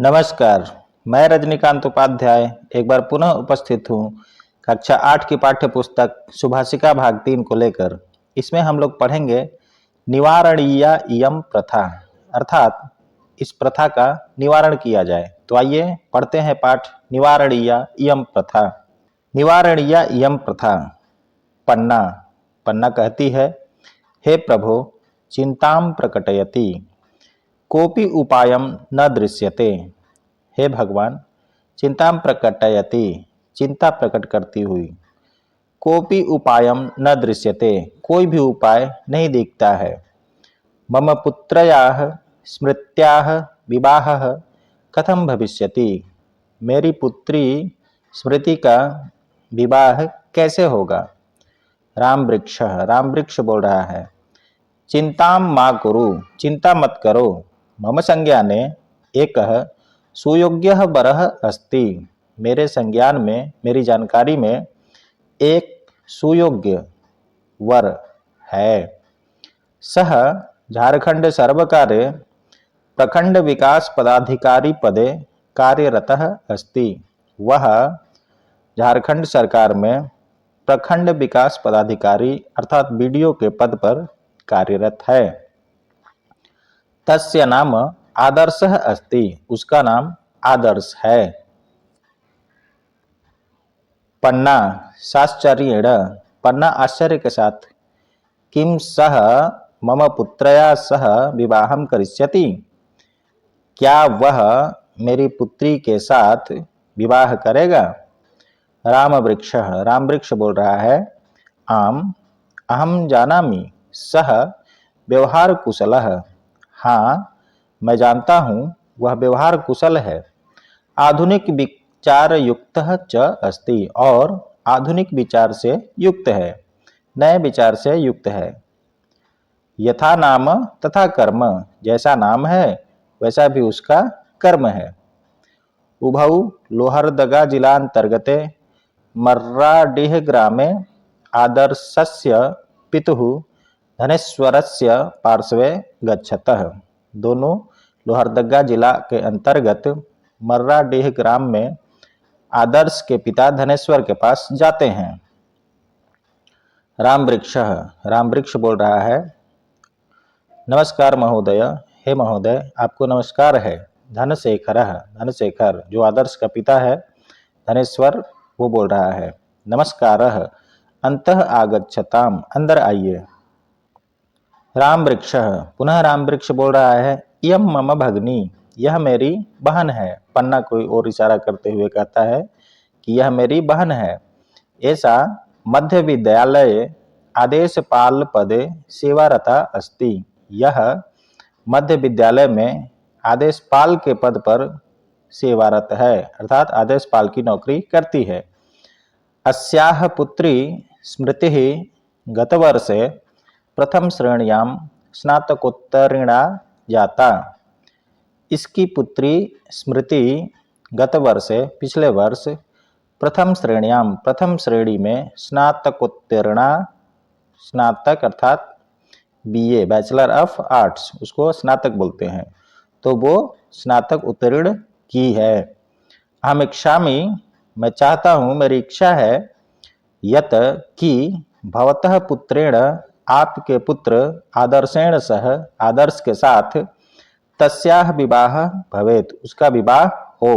नमस्कार। मैं रजनीकांत उपाध्याय एक बार पुनः उपस्थित हूँ कक्षा 8 की पाठ्य पुस्तक सुभाषिका भाग 3 को लेकर। इसमें हम लोग पढ़ेंगे निवारणीय इयं प्रथा, अर्थात इस प्रथा का निवारण किया जाए। तो आइए पढ़ते हैं पाठ निवारणीय इयं प्रथा। निवारणीय इयं प्रथा। पन्ना पन्ना कहती है, हे प्रभो चिंतां प्रकटयति कोपि उपायं न दृश्यते। हे भगवान चिंतां प्रकटयति, चिंता प्रकट करती हुई, कोपि उपायं न दृश्यते, कोई भी उपाय नहीं दिखता है। मम पुत्रयाः स्मृत्याः विवाहः कथं भविष्यति, मेरी पुत्री स्मृति का विवाह कैसे होगा। राम वृक्ष बोल रहा है, चिंतां मा कुरु, चिंता मत करो। मम संज्ञाने एकः सुयोग्यः वरः अस्ति, मेरे संज्ञान में, मेरी जानकारी में एक सुयोग्य वर है। सह झारखंड सर्वकारे प्रखंड विकास पदाधिकारी पदे कार्यरतः अस्ति, वह झारखंड सरकार में प्रखंड विकास पदाधिकारी अर्थात बीडीओ के पद पर कार्यरत है। तस्य नाम आदर्शः अस्ति, उसका नाम आदर्श है। पन्ना साश्चर्येण, पन्ना आश्चर्य के साथ, किम सह मम पुत्रया सह विवाहं करिष्यति, क्या वह मेरी पुत्री के साथ विवाह करेगा। राम वृक्ष बोल रहा है, आम अहम जानामि सह व्यवहार कुशलः, हाँ मैं जानता हूँ वह व्यवहार कुशल है। आधुनिक विचार युक्त च अस्ति, और आधुनिक विचार से युक्त है, नए विचार से युक्त है। यथा नाम तथा कर्म, जैसा नाम है वैसा भी उसका कर्म है। उभौ लोहरदगा जिलांतर्गते मर्राडीह ग्रामे आदर्शस्य पितुः धनेश्वरस्य पार्श्वे गच्छतः। दोनों लोहरदगा जिला के अंतर्गत मर्राडीह ग्राम में आदर्श के पिता धनेश्वर के पास जाते हैं। राम वृक्ष बोल रहा है, नमस्कार महोदय, हे महोदय आपको नमस्कार है। धनशेखर जो आदर्श का पिता है, धनेश्वर वो बोल रहा है, नमस्कारः अंतः आगच्छताम, अंदर आइए। राम वृक्ष बोल रहा है, इयं मम भगिनी, यह मेरी बहन है। पन्ना कोई और इशारा करते हुए कहता है कि यह मेरी बहन है। ऐसा मध्य विद्यालय आदेशपाल पदे सेवारता अस्ति, यह मध्य विद्यालय में आदेशपाल के पद पर सेवारत है, अर्थात आदेशपाल की नौकरी करती है। अस्याह पुत्री स्मृतिः गतवर्षे प्रथम श्रेण्यां स्नातकोत्तीर्णा जाता, इसकी पुत्री स्मृति गत वर्षे पिछले वर्ष प्रथम श्रेणी में स्नातकोत्तीर्णा, स्नातक अर्थात बीए बैचलर ऑफ आर्ट्स, उसको स्नातक बोलते हैं, तो वो स्नातक उत्तीर्ण की है। अहम इच्छामि, मैं चाहता हूँ, मेरी इच्छा है, यत कि भवतः पुत्रेण, आपके पुत्र आदर्शेण सह, आदर्श के साथ, तस्याह विवाह भवेत, उसका विवाह हो।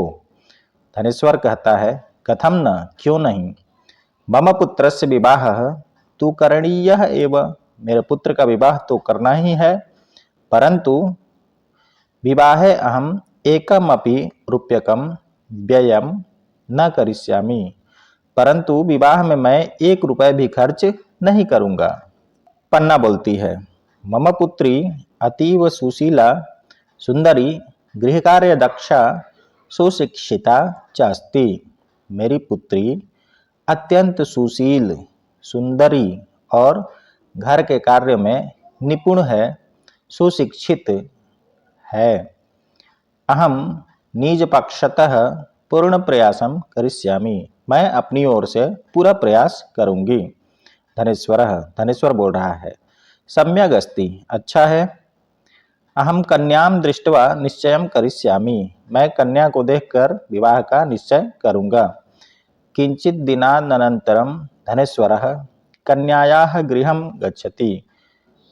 धनेश्वर कहता है, कथम न, क्यों नहीं। मम पुत्रस्य विवाहः तु करणीयः एव, मेरे पुत्र का विवाह तो करना ही है, परंतु विवाहे अहम एकमपि रूप्यकम व्ययम न करिष्यामि, परंतु विवाह में मैं 1 रुपए भी खर्च नहीं करूंगा। पन्ना बोलती है, मम पुत्री अतीव सुशीला सुंदरी गृहकार्य दक्षा सुशिक्षिता चास्ति, मेरी पुत्री अत्यंत सुशील, सुंदरी और घर के कार्य में निपुण है, सुशिक्षित है। अहम निज पक्षतः पूर्ण प्रयासम करिष्यामि, मैं अपनी ओर से पूरा प्रयास करूंगी। धनेश्वर बोल रहा है, सम्यग् अस्ति, अच्छा है। अहम कन्याम दृष्ट्वा निश्चयं करिष्यामि, मैं कन्या को देखकर विवाह का निश्चय करूँगा। किंचित दिनानन्तरं धनेश्वरः कन्यायाः गृहं गच्छति।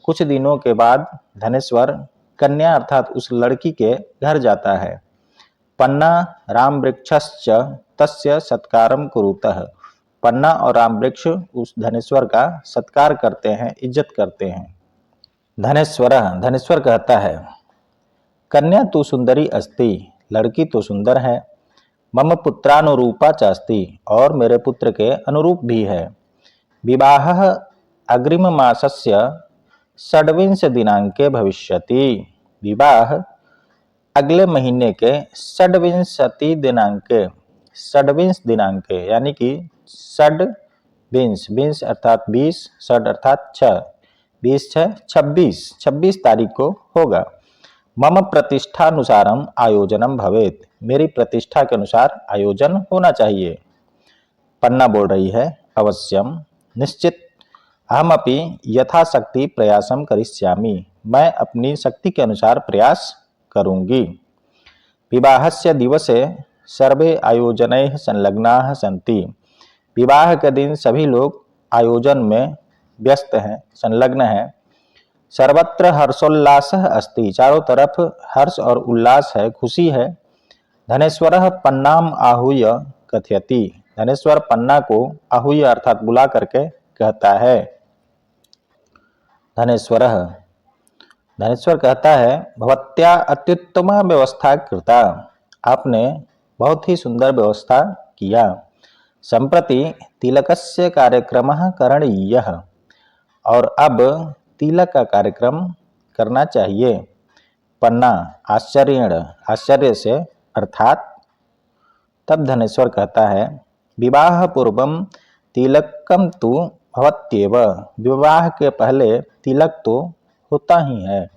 कुछ दिनों के बाद धनेश्वर कन्या अर्थात उस लड़की के घर जाता है। पन्ना रामवृक्षश्च तस्य सत्कारं कुरुतः। पन्ना और रामवृक्ष उस धनेश्वर का सत्कार करते हैं, इज्जत करते हैं। धनेश्वर कहता है, कन्या तु सुंदरी अस्ति, लड़की तो सुंदर है। मम पुत्रानुरूपा चास्ति, और मेरे पुत्र के अनुरूप भी है। विवाहः अग्रिम मासस्य षड्विंश दिनांके भविष्यति। विवाह अगले महीने के षड्विंश दिनांके यानी कि विंश अर्थात 20, षड अर्थात 6, 20 6 26 तारीख को होगा। मम प्रतिष्ठानुसारम आयोजनम भवेत, मेरी प्रतिष्ठा के अनुसार आयोजन होना चाहिए। पन्ना बोल रही है, अवश्यम निश्चित अहमपि यथाशक्ति प्रयासम करिष्यामि, मैं अपनी शक्ति के अनुसार प्रयास करूंगी। विवाहस्य दिवसे सर्वे आयोजनैः संलग्नाः सन्ति। विवाह के दिन सभी लोग आयोजन में व्यस्त हैं, संलग्न हैं। सर्वत्र हर्षोल्लासः अस्ति, चारों तरफ हर्ष और उल्लास है, खुशी है। धनेश्वरः पन्नाम आहूय कथयति, धनेश्वर पन्ना को आहूय अर्थात बुला करके कहता है। धनेश्वर कहता है, भवत्या अत्युत्तमा व्यवस्था कृता, आपने बहुत ही सुंदर व्यवस्था किया। संप्रति तिलकस्य कार्यक्रमः करणीयः, और अब तिलक का कार्यक्रम करना चाहिए। पन्ना आश्चर्य से अर्थात। तब धनेश्वर कहता है, विवाह पूर्वम तिलकम तु भवत्येव, विवाह के पहले तिलक तो होता ही है।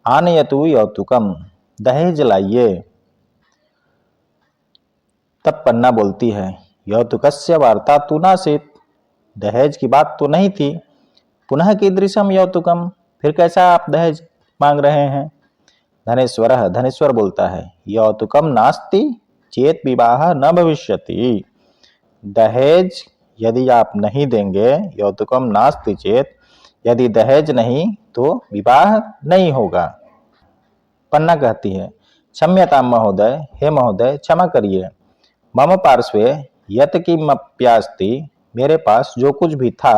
आनयतु यौतुकम, दहेज लाइए। तब पन्ना बोलती है, यौतुकस्य वार्ता तु नासीत, दहेज की बात तो नहीं थी। पुनः कीदृशम यौतुकम, फिर कैसा आप दहेज मांग रहे हैं। धनेश्वर बोलता है, यौतुकम नास्ति चेत विवाह न भविष्यति, दहेज यदि आप नहीं देंगे, यौतुकम नास्ति चेत, यदि दहेज नहीं तो विवाह नहीं होगा। पन्ना कहती है, क्षम्यतां महोदय, हे महोदय क्षमा करिए। मम पार्श्वे यत् किमप्यास्ति, मेरे पास जो कुछ भी था,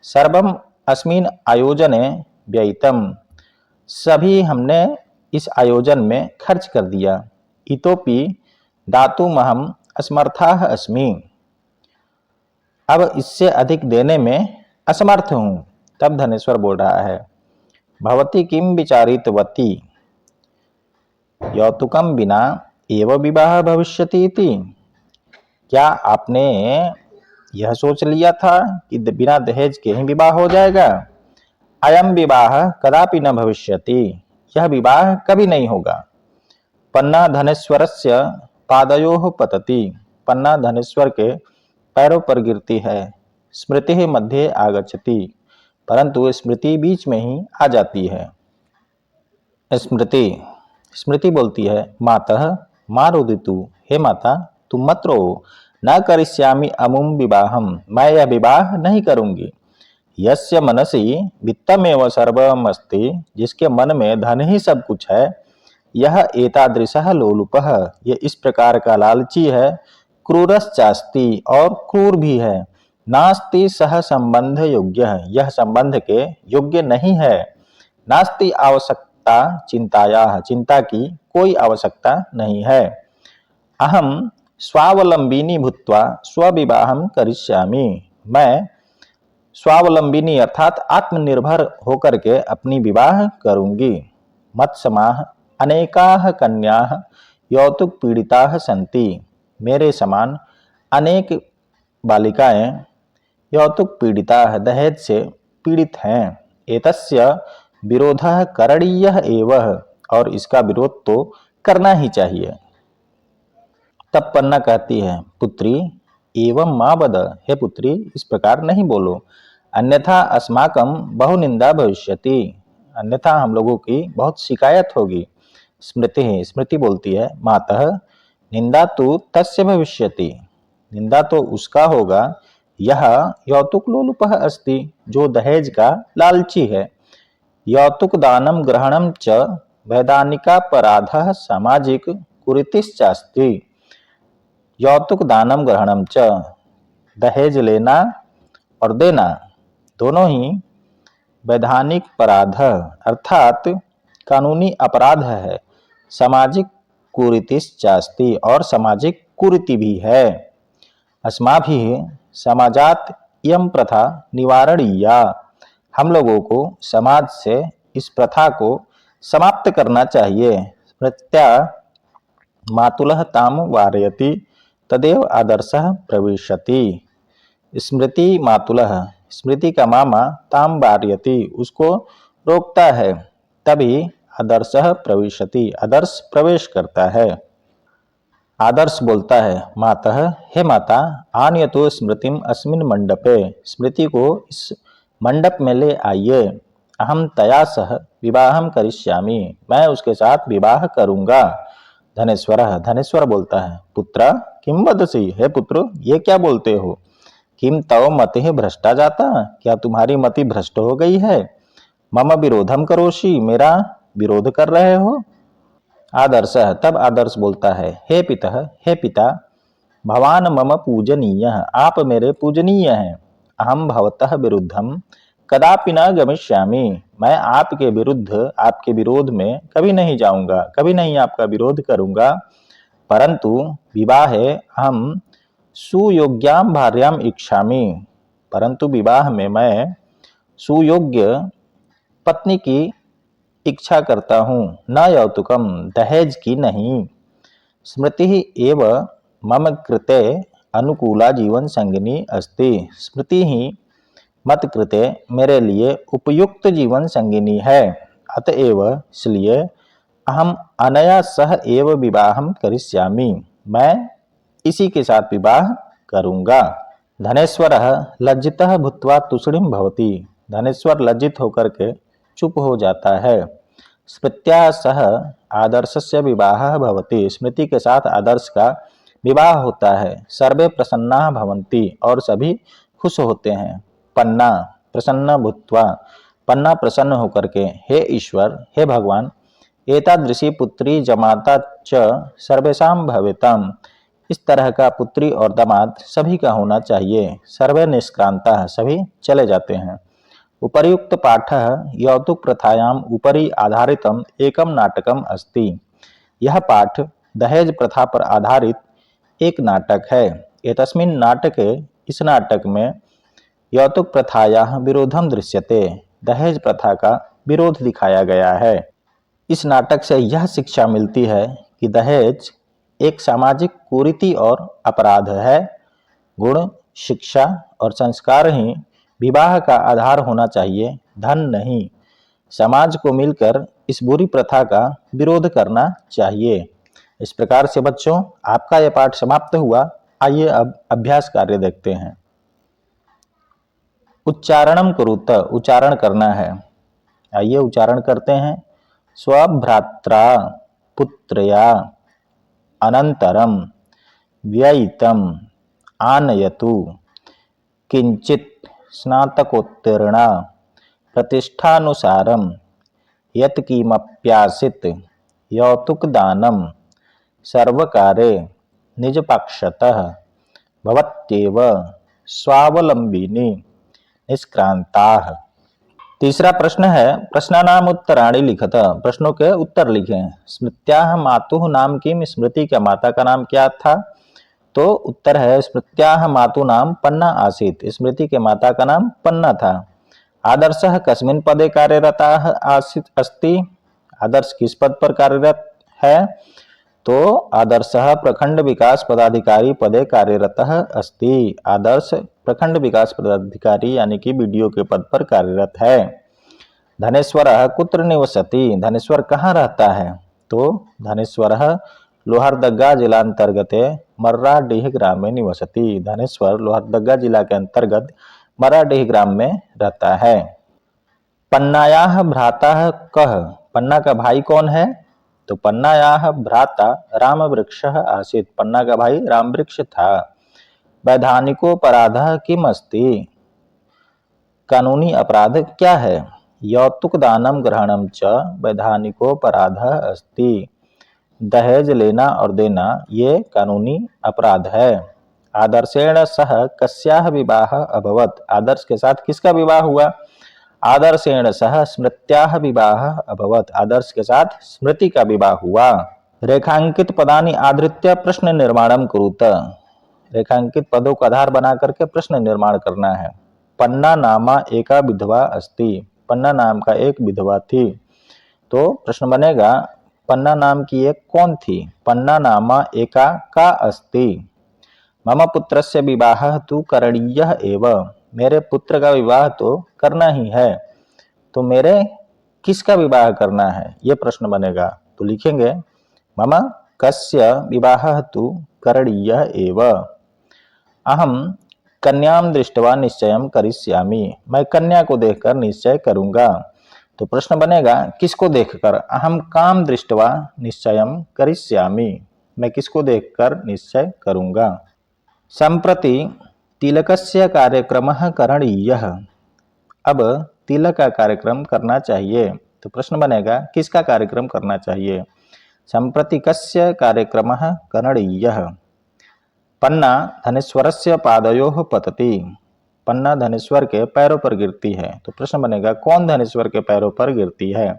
सर्वम अस्मिन् आयोजने व्ययितम, सभी हमने इस आयोजन में खर्च कर दिया। इतोपि दातुमहम असमर्थाः अस्मि, अब इससे अधिक देने में असमर्थ हूँ। तब धनेश्वर बोल रहा है, भवती किम विचारितवती, यौतुकम बिना एव विवाह भविष्यति इति, क्या आपने यह सोच लिया था कि बिना दहेज के ही विवाह हो जाएगा। अयम विवाह कदापि न भविष्यति, यह विवाह कभी नहीं होगा। पन्ना धनेश्वरस्य पादयोः पतति, पन्ना धनेश्वर के पैरों पर गिरती है। स्मृति मध्ये आगच्छति, परंतु स्मृति बीच में ही आ जाती है। स्मृति बोलती है, मातः मा रोदितु, हे माता तुम मत रो, न करिष्यामि अमुम विवाहम, मैं यह विवाह नहीं करूंगी। यस्य मनसि वित्तमेव सर्वमस्ति, जिसके मन में धन ही सब कुछ है, यह एतादृशः लोलुपः, ये इस प्रकार का लालची है। क्रूरश्चास्ति, और क्रूर भी है। नास्ति सह संबंध योग्य, यह संबंध के योग्य नहीं है। नास्ति आवश्यकता चिंतायाः, चिंता की कोई आवश्यकता नहीं है। अहम स्वावलंबिनी भूत्वा स्वविवाहम करिष्यामि, मैं स्वावलंबिनी अर्थात आत्मनिर्भर होकर के अपनी विवाह करूंगी। मत्समाः अनेकाः कन्याः यौतुक पीड़िताः सन्ति, मेरे समान अनेक बालिकाएं यौतुक पीड़िताः, दहेज से पीड़ित हैं। एतस्य विरोधः करणीयः एव, और इसका विरोध तो करना ही चाहिए। तब पन्ना कहती है, पुत्री एवं मां वद, हे पुत्री इस प्रकार नहीं बोलो, अन्यथा अस्माकं बहु निंदा भविष्यति, अन्यथा हम लोगों की बहुत शिकायत होगी। स्मृति स्मृति बोलती है मातः निंदा तो तस्य भविष्यति, निंदा तो उसका होगा यह यौतुक लोलुपः अस्ति, जो दहेज का लालची है। यौतुक दानम ग्रहणम च वैधानिकापराधः सामाजिक कुरीतिश्चास्ति। यौतुक दानम ग्रहणम च, दहेज लेना और देना दोनों ही वैधानिक अपराध अर्थात कानूनी अपराध है। सामाजिक कुरीतिश्चास्ति और सामाजिक कुरीति भी है। अस्माभिः समाजात इयं प्रथा निवारणीया, हम लोगों को समाज से इस प्रथा को समाप्त करना चाहिए। स्मृत्या मातुलः ताम वारयति तदेव आदर्शः प्रविशति। स्मृति मातुलः, स्मृति का मामा ताम वारयति, उसको रोकता है, तभी आदर्शः प्रविशति, आदर्श प्रवेश करता है। आदर्श बोलता है मातः, हे माता आनयतु स्मृतिम अस्मिन् मंडपे, स्मृति को इस मंडप में ले आइए। अहम तया सह विवाहम करिष्यामि, मैं उसके साथ विवाह करूंगा। धनेश्वरः, धनेश्वर बोलता है पुत्र किम वदसि, हे पुत्र ये क्या बोलते हो। किम तव मतिः भ्रष्टा जाता, क्या तुम्हारी मति भ्रष्ट हो गई है। मम विरोधम करोषि, मेरा विरोध कर रहे हो। आदर्श, तब आदर्श बोलता है हे पितः, हे पिता भवान मम पूजनीयः, आप मेरे पूजनीय हैं। अहम भवतः विरुद्धम कदापि न गमिष्यामि, मैं आपके विरुद्ध, आपके विरोध में कभी नहीं जाऊंगा, कभी नहीं आपका विरोध करूंगा। परंतु विवाहे अहम सुयोग्याम भार्याम इच्छामि, परंतु विवाह में मैं सुयोग्य पत्नी की इच्छा करता हूँ, न यौतुकम, दहेज की नहीं। स्मृति एव मम कृते अनुकूला जीवन संगिनी अस्ति, स्मृति ही मत कृते मेरे लिए उपयुक्त जीवन संगिनी है। अतएव इसलिए अहम अनया सह एव विवाहम करिष्यामि, मैं इसी के साथ विवाह करूंगा। धनेश्वरः लज्जितः भूत्वा तुषड़ीम भवति, धनेश्वर लज्जित होकर के चुप हो जाता है। स्मृत्या सह आदर्शस्य विवाहः भवति, स्मृति के साथ आदर्श का विवाह होता है। सर्वे प्रसन्नाः भवन्ति, और सभी खुश होते हैं। पन्ना प्रसन्न भूत्वा, पन्ना प्रसन्न होकर के हे ईश्वर, हे भगवान एतादृशी पुत्री जमाता च सर्वेषां भवेताम, इस तरह का पुत्री और दामाद सभी का होना चाहिए। सर्वे निष्क्रांता, सभी चले जाते हैं। उपर्युक्त पाठः यौतुक प्रथायाम उपरि आधारितम एकम नाटकम अस्ति, यह पाठ दहेज प्रथा पर आधारित एक नाटक है। एतस्मिन् नाटके, इस नाटक में यौतुक प्रथायाः विरोधम दृश्यते, दहेज प्रथा का विरोध दिखाया गया है। इस नाटक से यह शिक्षा मिलती है कि दहेज एक सामाजिक कुरीति और अपराध है। गुण, शिक्षा और संस्कार ही विवाह का आधार होना चाहिए, धन नहीं। समाज को मिलकर इस बुरी प्रथा का विरोध करना चाहिए। इस प्रकार से बच्चों आपका यह पाठ समाप्त हुआ। आइए अब अभ्यास कार्य देखते हैं। उच्चारणम कुरुत, उच्चारण करना है। आइए उच्चारण करते हैं। स्वभ्रात्रा पुत्रया अनंतरम व्ययितम आनयतु किंचित स्नातकोत्तीर्णा प्रतिष्ठानुसारम यत्किमप्यासीत यौतुकदानम सर्वकारे निजपक्षतः भवत्येव स्वावलंबिनी निष्क्रांताः। तीसरा प्रश्न है प्रश्नानाम उत्तराणि लिखत, प्रश्नों के उत्तर लिखें। स्मृत्याः मातुः नाम किम, स्मृति के माता का नाम क्या था। तो उत्तर है स्मृत्याः मातु नाम पन्ना आसीत्, स्मृति के माता का नाम पन्ना था। आदर्शः कस्मिन् पदे कार्यरतः आसीत् अस्ति, आदर्श किस पद पर कार्यरत है। तो आदर्शः प्रखंड विकास पदाधिकारी पदे कार्यरतः अस्ति, आदर्श प्रखंड विकास पदाधिकारी यानी कि बीडीओ के पद पर कार्यरत है। धनेश्वरः कुत्र निवसति, धनेश्वर कहाँ रहता है। तो धनेश्वरः लोहरदग्गा जिलांतर्गते मर्राडीह ग्राम में निवसति, धनेश्वर लोहरदग्गा जिला के अंतर्गत मर्राडीह ग्राम में रहता है। पन्नायाः भ्राता कः, पन्ना का भाई कौन है। तो पन्नायाः भ्राता रामवृक्षः आसीत्, पन्ना का भाई रामवृक्ष था। वैधानिकोपराधः किम् अस्ति, कानूनी अपराध क्या है। यौतुक दानम ग्रहणम च वैधानिकोपराधः अस्ति, दहेज लेना और देना ये कानूनी अपराध है। आदर्शेण सह कस्याः विवाह अभवत्, आदर्श के साथ किसका विवाह हुआ। आदर्शेण सह स्मृत्याः विवाह अभवत्, आदर्श के साथ स्मृति का विवाह हुआ। रेखांकित पदानि आधृत्य प्रश्न निर्माणम कुरुत, रेखांकित पदों का आधार बना करके प्रश्न निर्माण करना है। पन्ना नामा एका विधवा अस्ति, पन्ना नाम का एक विधवा थी। तो प्रश्न बनेगा पन्ना नाम की एक कौन थी। पन्ना नामा एका का अस्ति। मम पुत्रस्य विवाहः तु करणीयः एव, मेरे पुत्र का विवाह तो करना ही है। तो मेरे किसका विवाह करना है ये प्रश्न बनेगा। तो लिखेंगे मम कस्य विवाहः तु करणीयः एव। अहम कन्याम दृष्ट्वा निश्चयं करिष्यामि, मैं कन्या को देखकर निश्चय करूंगा। तो प्रश्न बनेगा किसको देखकर। अहम काम दृष्ट्वा निश्चयं करिष्यामि, मैं किसको देखकर निश्चय करूंगा। संप्रति तिलकस्य कार्यक्रमः करणीयः, अब तिलक का कार्यक्रम करना चाहिए। तो प्रश्न बनेगा किसका कार्यक्रम करना चाहिए। संप्रति कस्य कार्यक्रमः करणीयः। पन्ना धनेश्वरस्य पादयोः पतति, पन्ना धनेश्वर के पैरों पर गिरती है। तो प्रश्न बनेगा कौन धनेश्वर के पैरों पर गिरती है।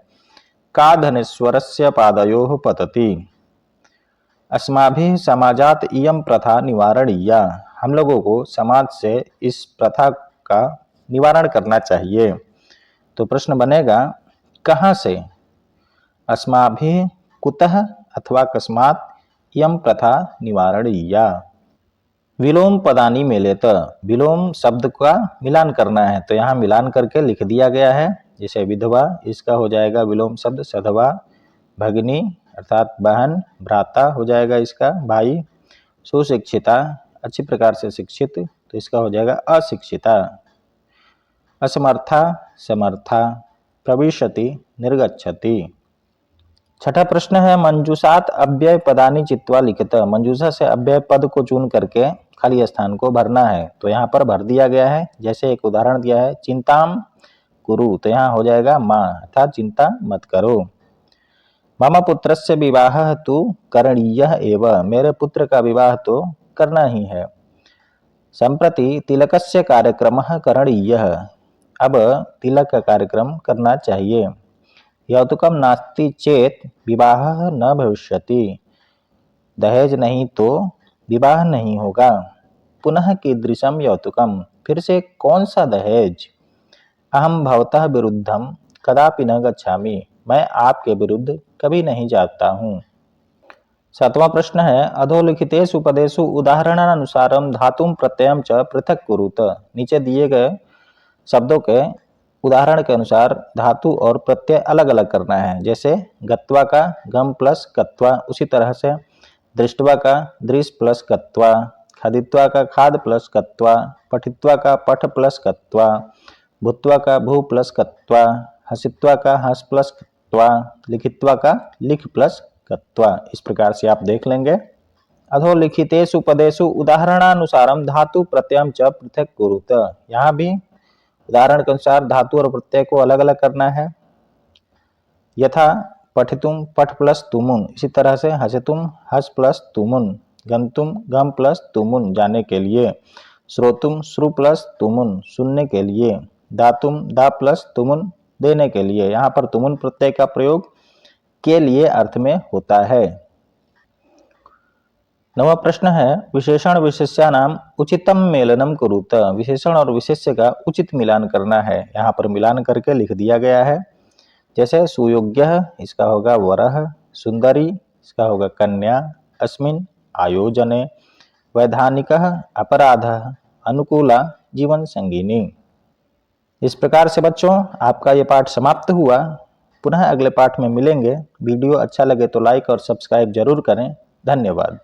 का धनेश्वरस्य पादयोः पतति। अस्माभिः समाजात इयं प्रथा निवारणीया, हम लोगों को समाज से इस प्रथा का निवारण करना चाहिए। तो प्रश्न बनेगा कहाँ से। अस्माभिः कुतः अथवा कस्मात् इयं प्रथा निवारणीया। विलोम पदानि मेलेत, विलोम शब्द का मिलान करना है। तो यहाँ मिलान करके लिख दिया गया है। जैसे विधवा, इसका हो जाएगा विलोम शब्द सधवा। भगिनी अर्थात बहन, भ्राता हो जाएगा इसका भाई। सुशिक्षिता, अच्छी प्रकार से शिक्षित, तो इसका हो जाएगा अशिक्षिता। असमर्था, समर्था। प्रविशति, निर्गच्छति। छठा प्रश्न है मंजूषात अव्यय पदानि चित्वा लिखित, मंजूषा से अव्यय पद को चुन करके खाली स्थान को भरना है। तो यहाँ पर भर दिया गया है। जैसे एक उदाहरण दिया है चिंताम कुरु, तो यहाँ हो जाएगा माँ अर्थात चिंता मत करो। मम पुत्रस्य विवाहः तु करणीयः एव, मेरे पुत्र का विवाह तो करना ही है। संप्रति तिलकस्य कार्यक्रमः करणीयः, अब तिलक का कार्यक्रम करना चाहिए। यौतुकम नास्ति चेत विवाह न भविष्यति, दहेज नहीं तो विवाह नहीं होगा। पुनः कीदृशम यौतुकम, फिर से कौन सा दहेज। अहम भवतः विरुद्धम कदापि न गच्छामि, मैं आपके विरुद्ध कभी नहीं जाता हूँ। सातवां प्रश्न है अधोलिखितेषु पदेषु उदाहरणानुसारम धातुम प्रत्ययम च पृथक कुरुत, नीचे दिए गए शब्दों के उदाहरण के अनुसार धातु और प्रत्यय अलग अलग करना है। जैसे गत्वा का गम प्लस कत्वा, उसी तरह से दृष्टवा का दृश प्लस कत्वा, खादित्वा का खाद प्लस कत्वा, पठित्वा का पठ प्लस कत्वा, भूत्वा का भू प्लस कत्वा, हसित्वा का हस प्लस कत्वा, लिखित्वा का लिख प्लस कत्वा। इस प्रकार से आप देख लेंगे। अधोलिखितेषु पदेषु उदाहरणानुसारम धातु प्रत्ययम च पृथक कुरुत, यहाँ भी उदाहरण के अनुसार धातु और प्रत्यय को अलग अलग करना है। यथा पठितुम पठ प्लस तुमुन, इसी तरह से हसितुम हस प्लस तुमुन, गंतुम गम प्लस तुमुन जाने के लिए, श्रोतुम श्रु प्लस तुमुन सुनने के लिए, दातुम दा प्लस तुमुन देने के लिए। यहाँ पर तुमुन प्रत्यय का प्रयोग के लिए अर्थ में होता है। नवा प्रश्न है विशेषण विशेष्यानाम उचितम मेलनम कुरुत, विशेषण और विशेष्य का उचित मिलान करना है। यहाँ पर मिलान करके लिख दिया गया है। जैसे सुयोग्य, इसका होगा वरह, सुंदरी, इसका होगा कन्या, अस्मिन आयोजने, वैधानिक अपराध, अनुकूला जीवन संगिनी। इस प्रकार से बच्चों आपका ये पाठ समाप्त हुआ। पुनः अगले पाठ में मिलेंगे। वीडियो अच्छा लगे तो लाइक और सब्सक्राइब जरूर करें। धन्यवाद।